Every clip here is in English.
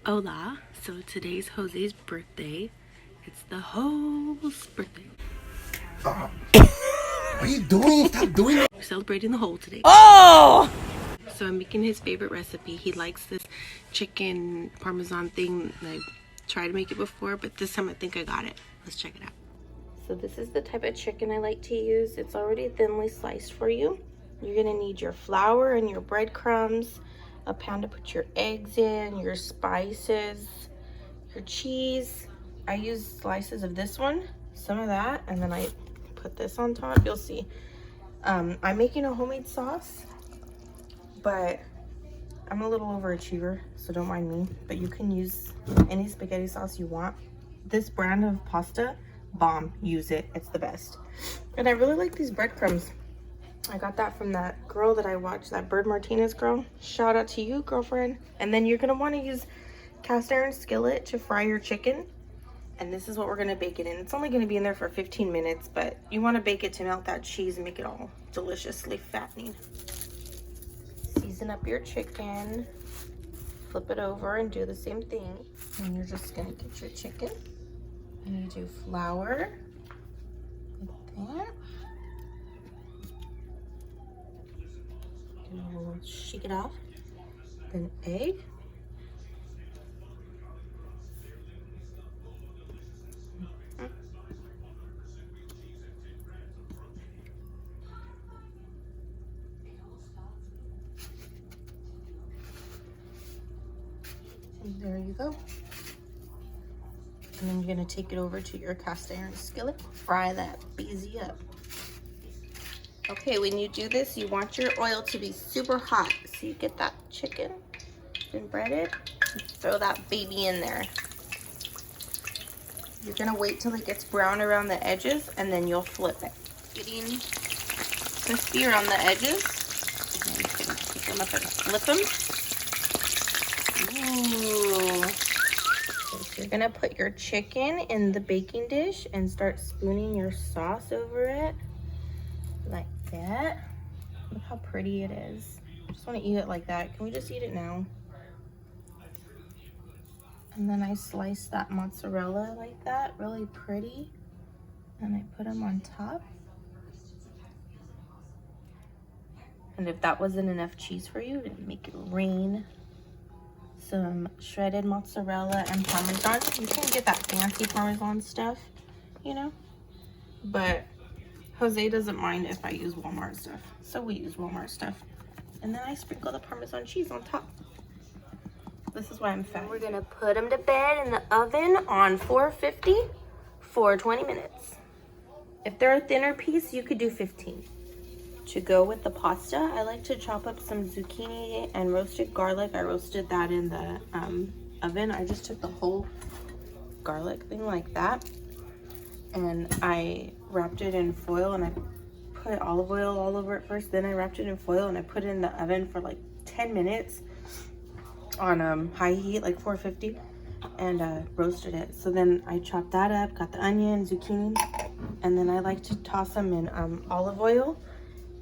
Hola. So today's Jose's birthday. It's the host birthday. Stop. What are you doing? Stop doing it. We're celebrating the whole today. Oh! So I'm making his favorite recipe. He likes this chicken Parmesan thing. I've tried to make it before, but this time I think I got it. Let's check it out. So this is the type of chicken I like to use. It's already thinly sliced for you. You're gonna need your flour and your breadcrumbs, a pan to put your eggs in, your spices, your cheese. I use slices of this one, some of that, and then I put this on top. You'll see. I'm making a homemade sauce, but I'm a little overachiever, so don't mind me. But you can use any spaghetti sauce you want. This brand of pasta, bomb. Use it. It's the best. And I really like these breadcrumbs. I got that from that girl that I watched, that Bird Martinez girl. Shout out to you, girlfriend. And then you're gonna want to use cast iron skillet to fry your chicken. And this is what we're gonna bake it in. It's only gonna be in there for 15 minutes, but you want to bake it to melt that cheese and make it all deliciously fattening. Season up your chicken, flip it over and do the same thing. And you're just gonna get your chicken and you do flour like that. And we'll shake it off. Then egg. And there you go. And then you're gonna take it over to your cast iron skillet. Fry that beezy up. Okay, when you do this, you want your oil to be super hot. So you get that chicken and breaded, and throw that baby in there. You're gonna wait till it gets brown around the edges, and then you'll flip it. Getting crispy around the edges. And you can pick them up and flip them. Ooh. So you're gonna put your chicken in the baking dish and start spooning your sauce over it. Like that. Look how pretty it is. I just want to eat it like that. Can we just eat it now? And then I slice that mozzarella like that, really pretty. And I put them on top. And if that wasn't enough cheese for you, make it rain some shredded mozzarella and Parmesan. You can get that fancy Parmesan stuff, you know? But Jose doesn't mind if I use Walmart stuff, so we use Walmart stuff. And then I sprinkle the Parmesan cheese on top. This is why I'm fat. We're gonna put them to bed in the oven on 450 for 20 minutes. If they're a thinner piece, you could do 15. To go with the pasta, I like to chop up some zucchini and roasted garlic. I roasted that in the oven. I just took the whole garlic thing like that, and I wrapped it in foil, and I put olive oil all over it first. Then I wrapped it in foil and I put it in the oven for like 10 minutes on high heat, like 450, and roasted it. So then I chopped that up, got the onion, zucchini, and then I like to toss them in olive oil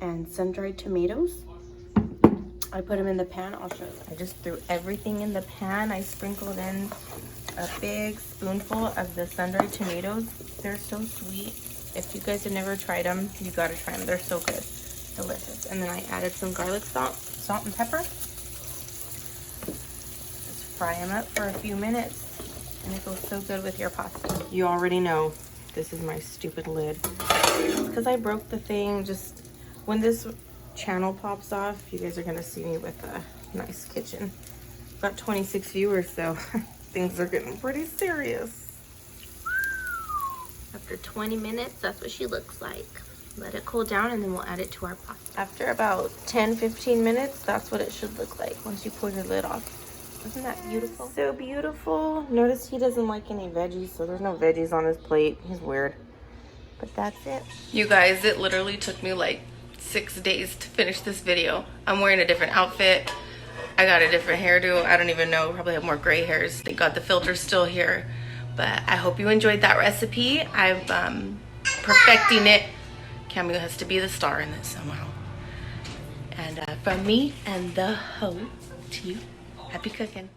and sun-dried tomatoes. I put them in the pan. I'll show you. I just threw everything in the pan. I sprinkled in a big spoonful of the sun-dried tomatoes. They're so sweet. If you guys have never tried them, you gotta try them. They're so good, delicious. And then I added some garlic salt and pepper. Just fry them up for a few minutes, and it goes so good with your pasta. You already know this is my stupid lid because I broke the thing. Just when this channel pops off, you guys are gonna see me with a nice kitchen. Got 26 viewers, so things are getting pretty serious. After 20 minutes, that's what she looks like. Let it cool down, and then we'll add it to our pasta. After about 10-15 minutes, that's what it should look like once you pull your lid off. Isn't that beautiful? So beautiful. Notice he doesn't like any veggies, so there's no veggies on his plate. He's weird. But that's it. You guys, it literally took me like 6 days to finish this video. I'm wearing a different outfit. I got a different hairdo. I don't even know. Probably have more gray hairs. Thank God the filter's still here. But I hope you enjoyed that recipe. I'm perfecting it. Cameo has to be the star in this somehow. And from me and the hoe to you, happy cooking.